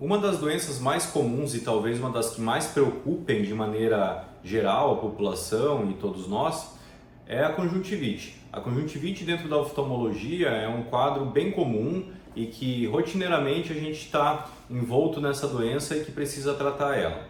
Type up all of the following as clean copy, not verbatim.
Uma das doenças mais comuns e talvez uma das que mais preocupem de maneira geral a população e todos nós é a conjuntivite. A conjuntivite dentro da oftalmologia é um quadro bem comum e que rotineiramente a gente está envolto nessa doença e que precisa tratar ela.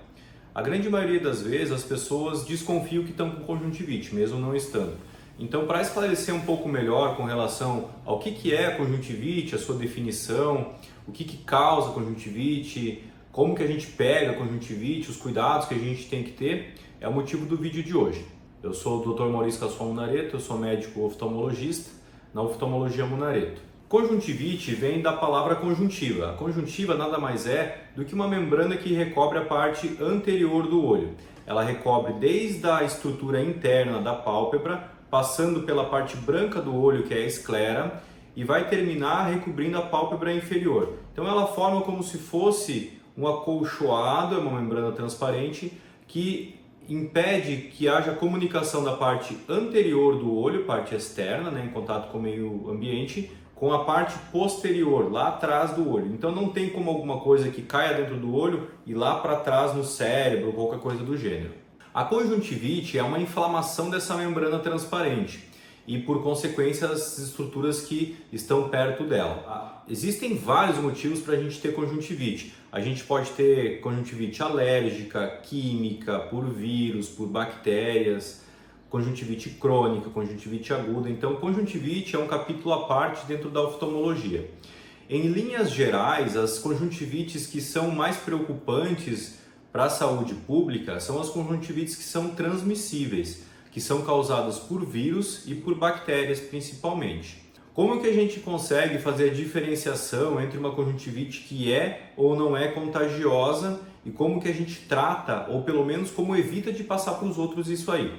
A grande maioria das vezes as pessoas desconfiam que estão com conjuntivite, mesmo não estando. Então, para esclarecer um pouco melhor com relação ao que é a conjuntivite, a sua definição, o que causa a conjuntivite, como que a gente pega a conjuntivite, os cuidados que a gente tem que ter, é o motivo do vídeo de hoje. Eu sou o Dr. Maurício Casson Munareto, eu sou médico oftalmologista na Oftalmologia Munareto. Conjuntivite vem da palavra conjuntiva. A conjuntiva nada mais é do que uma membrana que recobre a parte anterior do olho. Ela recobre desde a estrutura interna da pálpebra, passando pela parte branca do olho, que é a esclera, e vai terminar recobrindo a pálpebra inferior. Então ela forma como se fosse um acolchoado, é uma membrana transparente, que impede que haja comunicação da parte anterior do olho, parte externa, em contato com o meio ambiente, com a parte posterior, lá atrás do olho. Então não tem como alguma coisa que caia dentro do olho e lá para trás no cérebro, qualquer coisa do gênero. A conjuntivite é uma inflamação dessa membrana transparente e, por consequência, as estruturas que estão perto dela. Existem vários motivos para a gente ter conjuntivite. A gente pode ter conjuntivite alérgica, química, por vírus, por bactérias, conjuntivite crônica, conjuntivite aguda. Então, conjuntivite é um capítulo à parte dentro da oftalmologia. Em linhas gerais, as conjuntivites que são mais preocupantes para a saúde pública são as conjuntivites que são transmissíveis, que são causadas por vírus e por bactérias principalmente. Como que a gente consegue fazer a diferenciação entre uma conjuntivite que é ou não é contagiosa e como que a gente trata, ou pelo menos como evita de passar para os outros isso aí?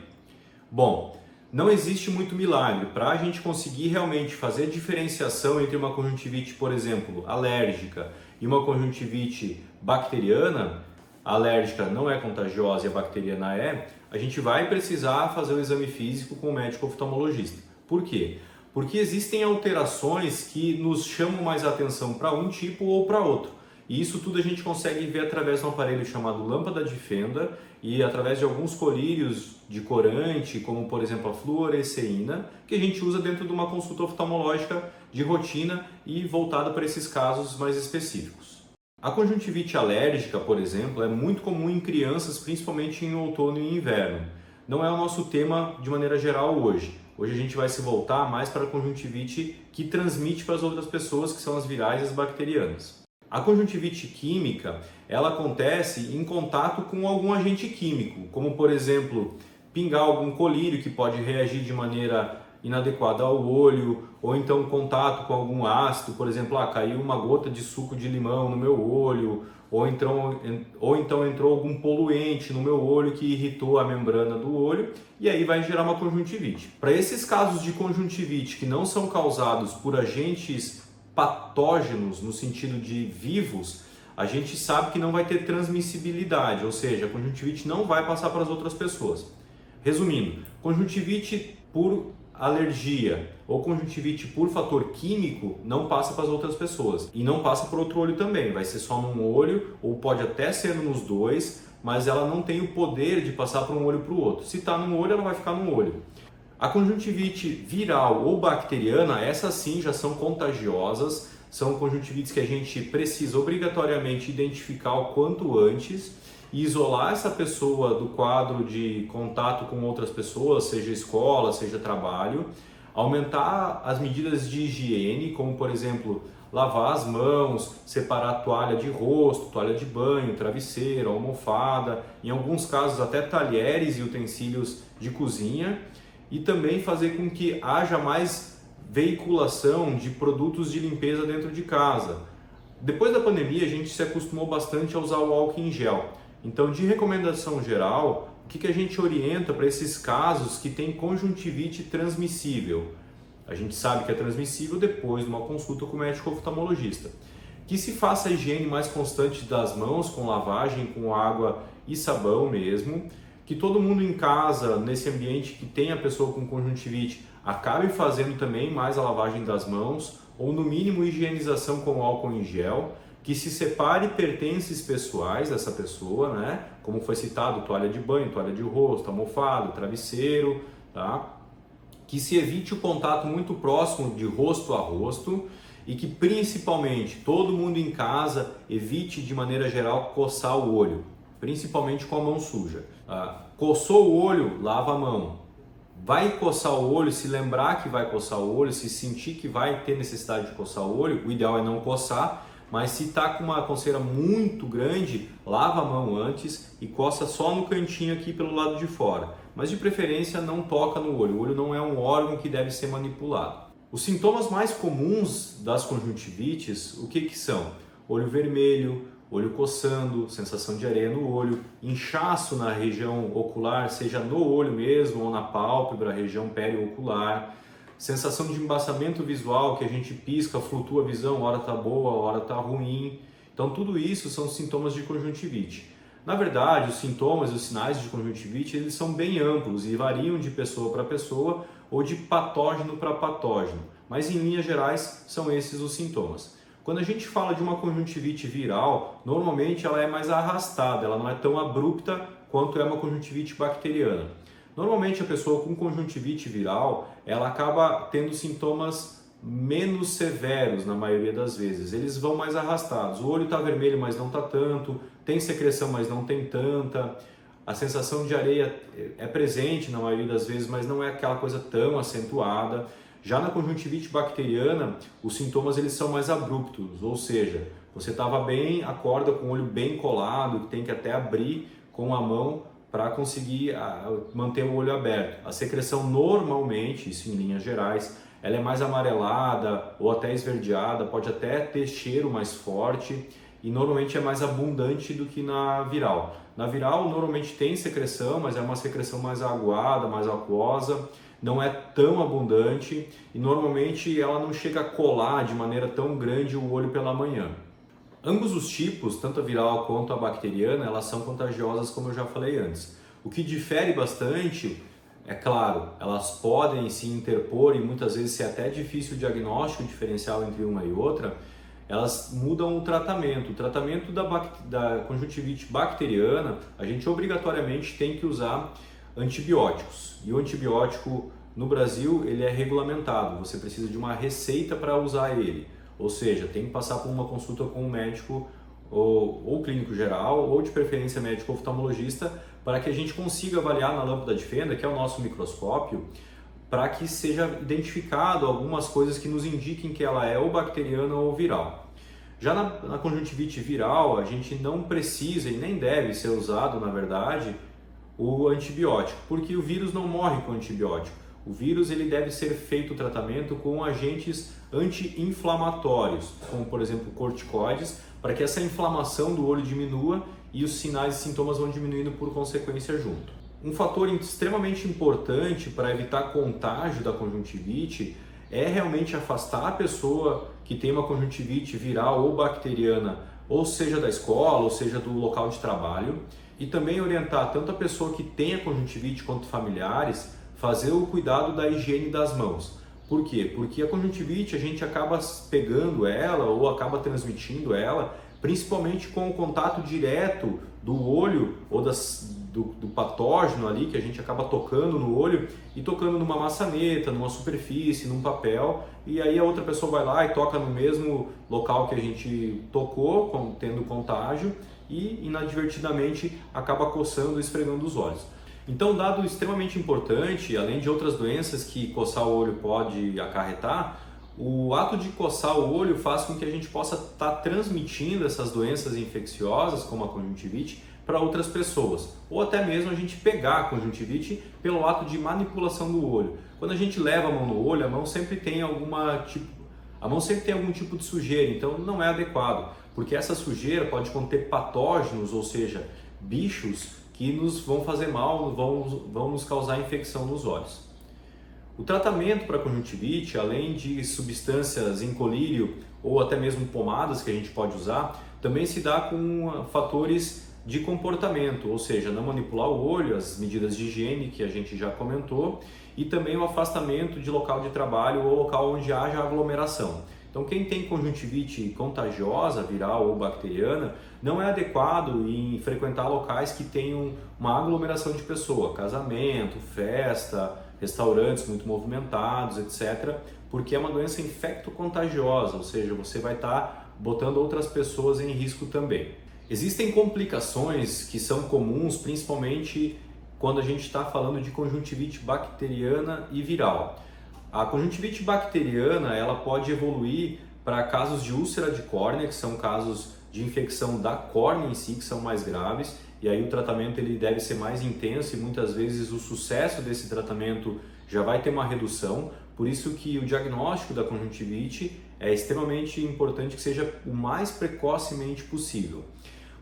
Bom, não existe muito milagre. Para a gente conseguir realmente fazer a diferenciação entre uma conjuntivite, por exemplo, alérgica e uma conjuntivite bacteriana, a alérgica não é contagiosa e a bacteriana é, a gente vai precisar fazer um exame físico com o médico oftalmologista. Por quê? Porque existem alterações que nos chamam mais atenção para um tipo ou para outro. E isso tudo a gente consegue ver através de um aparelho chamado lâmpada de Fenda e através de alguns colírios de corante, como por exemplo a fluoresceína, que a gente usa dentro de uma consulta oftalmológica de rotina e voltada para esses casos mais específicos. A conjuntivite alérgica, por exemplo, é muito comum em crianças, principalmente em outono e inverno. Não é o nosso tema de maneira geral hoje. Hoje a gente vai se voltar mais para a conjuntivite que transmite para as outras pessoas, que são as virais e as bacterianas. A conjuntivite química, ela acontece em contato com algum agente químico, como por exemplo, pingar algum colírio que pode reagir de maneira inadequada ao olho, ou então contato com algum ácido, por exemplo, caiu uma gota de suco de limão no meu olho, ou então entrou algum poluente no meu olho que irritou a membrana do olho, e aí vai gerar uma conjuntivite. Para esses casos de conjuntivite que não são causados por agentes patógenos, no sentido de vivos, a gente sabe que não vai ter transmissibilidade, ou seja, a conjuntivite não vai passar para as outras pessoas. Resumindo, conjuntivite por alergia ou conjuntivite por fator químico não passa para as outras pessoas e não passa para outro olho também, vai ser só num olho ou pode até ser nos dois, mas ela não tem o poder de passar para um olho para o outro. Se está num olho, ela vai ficar num olho. A conjuntivite viral ou bacteriana, essas sim já são contagiosas, são conjuntivites que a gente precisa obrigatoriamente identificar o quanto antes e isolar essa pessoa do quadro de contato com outras pessoas, seja escola, seja trabalho, aumentar as medidas de higiene, como por exemplo, lavar as mãos, separar toalha de rosto, toalha de banho, travesseiro, almofada, em alguns casos até talheres e utensílios de cozinha, e também fazer com que haja mais veiculação de produtos de limpeza dentro de casa. Depois da pandemia, a gente se acostumou bastante a usar o álcool em gel. Então, de recomendação geral, o que a gente orienta para esses casos que tem conjuntivite transmissível? A gente sabe que é transmissível depois de uma consulta com o médico oftalmologista. Que se faça a higiene mais constante das mãos, com lavagem, com água e sabão mesmo. Que todo mundo em casa, nesse ambiente que tem a pessoa com conjuntivite, acabe fazendo também mais a lavagem das mãos, ou no mínimo higienização com álcool em gel. que se separe pertences pessoais dessa pessoa, né? Como foi citado, toalha de banho, toalha de rosto, almofada, travesseiro, tá? Que se evite o contato muito próximo de rosto a rosto e que principalmente todo mundo em casa evite de maneira geral coçar o olho, principalmente com a mão suja. Coçou o olho, lava a mão. Vai coçar o olho, se lembrar que vai coçar o olho, se sentir que vai ter necessidade de coçar o olho, o ideal é não coçar, mas se está com uma coceira muito grande, lava a mão antes e coça só no cantinho aqui pelo lado de fora. Mas de preferência não toca no olho, o olho não é um órgão que deve ser manipulado. Os sintomas mais comuns das conjuntivites, o que são? Olho vermelho, olho coçando, sensação de areia no olho, inchaço na região ocular, seja no olho mesmo ou na pálpebra, região periocular, sensação de embaçamento visual, que a gente pisca, flutua a visão, hora tá boa, hora tá ruim. Então tudo isso são sintomas de conjuntivite. Na verdade, os sintomas e os sinais de conjuntivite eles são bem amplos e variam de pessoa para pessoa ou de patógeno para patógeno, mas em linhas gerais são esses os sintomas. Quando a gente fala de uma conjuntivite viral, normalmente ela é mais arrastada, ela não é tão abrupta quanto é uma conjuntivite bacteriana. Normalmente a pessoa com conjuntivite viral, ela acaba tendo sintomas menos severos na maioria das vezes. Eles vão mais arrastados. O olho está vermelho, mas não está tanto. Tem secreção, mas não tem tanta. A sensação de areia é presente na maioria das vezes, mas não é aquela coisa tão acentuada. Já na conjuntivite bacteriana, os sintomas eles são mais abruptos, ou seja, você estava bem, acorda com o olho bem colado, tem que até abrir com a mão para conseguir manter o olho aberto. A secreção normalmente, isso em linhas gerais, ela é mais amarelada ou até esverdeada, pode até ter cheiro mais forte e normalmente é mais abundante do que na viral. Na viral normalmente tem secreção, mas é uma secreção mais aguada, mais aquosa, não é tão abundante e normalmente ela não chega a colar de maneira tão grande o olho pela manhã. Ambos os tipos, tanto a viral quanto a bacteriana, elas são contagiosas como eu já falei antes. O que difere bastante, é claro, elas podem se interpor e muitas vezes ser até difícil o diagnóstico diferencial entre uma e outra, elas mudam o tratamento. O tratamento da conjuntivite bacteriana, a gente obrigatoriamente tem que usar antibióticos. E o antibiótico no Brasil, ele é regulamentado, você precisa de uma receita para usar ele. Ou seja, tem que passar por uma consulta com um médico ou clínico geral, ou de preferência médico oftalmologista, para que a gente consiga avaliar na lâmpada de fenda, que é o nosso microscópio, para que seja identificado algumas coisas que nos indiquem que ela é ou bacteriana ou viral. Já na conjuntivite viral, a gente não precisa e nem deve ser usado, na verdade, o antibiótico, porque o vírus não morre com antibiótico. O vírus ele deve ser feito o tratamento com agentes anti-inflamatórios, como por exemplo corticoides, para que essa inflamação do olho diminua e os sinais e sintomas vão diminuindo por consequência junto. Um fator extremamente importante para evitar contágio da conjuntivite é realmente afastar a pessoa que tem uma conjuntivite viral ou bacteriana, ou seja da escola, ou seja do local de trabalho, e também orientar tanto a pessoa que tem a conjuntivite quanto familiares fazer o cuidado da higiene das mãos. Por quê? Porque a conjuntivite a gente acaba pegando ela ou acaba transmitindo ela principalmente com o contato direto do olho ou do patógeno ali que a gente acaba tocando no olho e tocando numa maçaneta, numa superfície, num papel, e aí a outra pessoa vai lá e toca no mesmo local que a gente tocou, tendo contágio, e inadvertidamente acaba coçando e esfregando os olhos. Então, dado extremamente importante, além de outras doenças que coçar o olho pode acarretar, o ato de coçar o olho faz com que a gente possa estar transmitindo essas doenças infecciosas, como a conjuntivite, para outras pessoas. Ou até mesmo a gente pegar a conjuntivite pelo ato de manipulação do olho. Quando a gente leva a mão no olho, a mão sempre tem algum tipo de sujeira, então não é adequado, porque essa sujeira pode conter patógenos, ou seja, bichos que nos vão fazer mal, vão nos causar infecção nos olhos. O tratamento para conjuntivite, além de substâncias em colírio ou até mesmo pomadas que a gente pode usar, também se dá com fatores de comportamento, ou seja, não manipular o olho, as medidas de higiene que a gente já comentou, e também o afastamento de local de trabalho ou local onde haja aglomeração. Então quem tem conjuntivite contagiosa, viral ou bacteriana, não é adequado em frequentar locais que tenham uma aglomeração de pessoas, casamento, festa, restaurantes muito movimentados, etc., porque é uma doença infecto-contagiosa, ou seja, você vai estar botando outras pessoas em risco também. Existem complicações que são comuns, principalmente quando a gente está falando de conjuntivite bacteriana e viral. A conjuntivite bacteriana, ela pode evoluir para casos de úlcera de córnea, que são casos de infecção da córnea em si, que são mais graves, e aí o tratamento ele deve ser mais intenso e muitas vezes o sucesso desse tratamento já vai ter uma redução, por isso que o diagnóstico da conjuntivite é extremamente importante que seja o mais precocemente possível.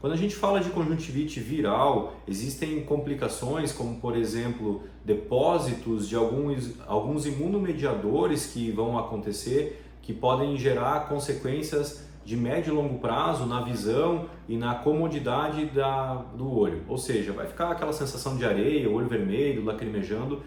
Quando a gente fala de conjuntivite viral, existem complicações como, por exemplo, depósitos de alguns imunomediadores que vão acontecer, que podem gerar consequências de médio e longo prazo na visão e na comodidade do olho. Ou seja, vai ficar aquela sensação de areia, olho vermelho, lacrimejando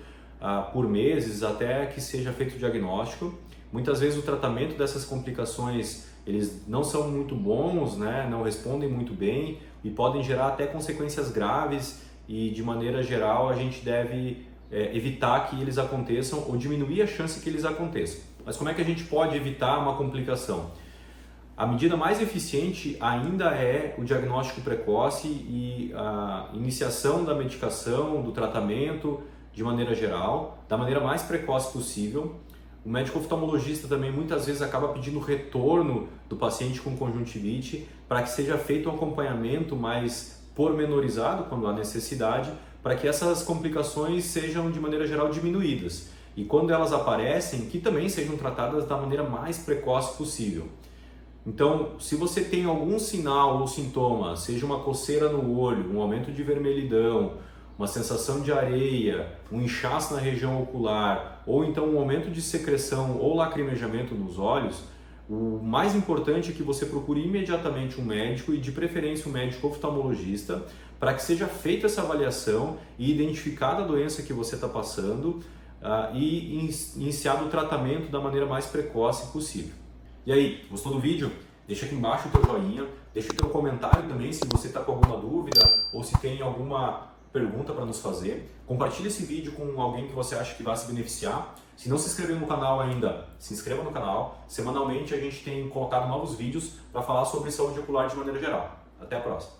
por meses até que seja feito o diagnóstico. Muitas vezes o tratamento dessas complicações eles não são muito bons, né? Não respondem muito bem e podem gerar até consequências graves e de maneira geral a gente deve evitar que eles aconteçam ou diminuir a chance que eles aconteçam. Mas como é que a gente pode evitar uma complicação? A medida mais eficiente ainda é o diagnóstico precoce e a iniciação da medicação, do tratamento de maneira geral, da maneira mais precoce possível. O médico oftalmologista também muitas vezes acaba pedindo retorno do paciente com conjuntivite para que seja feito um acompanhamento mais pormenorizado quando há necessidade, para que essas complicações sejam de maneira geral diminuídas e quando elas aparecem, que também sejam tratadas da maneira mais precoce possível. Então, se você tem algum sinal ou sintoma, seja uma coceira no olho, um aumento de vermelhidão, uma sensação de areia, um inchaço na região ocular, ou então um aumento de secreção ou lacrimejamento nos olhos, o mais importante é que você procure imediatamente um médico e de preferência um médico oftalmologista para que seja feita essa avaliação e identificada a doença que você está passando e iniciado o tratamento da maneira mais precoce possível. E aí, gostou do vídeo? Deixa aqui embaixo o teu joinha, deixa o teu comentário também se você está com alguma dúvida ou se tem alguma pergunta para nos fazer. Compartilhe esse vídeo com alguém que você acha que vai se beneficiar. Se não se inscreveu no canal ainda, se inscreva no canal. Semanalmente a gente tem colocado novos vídeos para falar sobre saúde ocular de maneira geral. Até a próxima!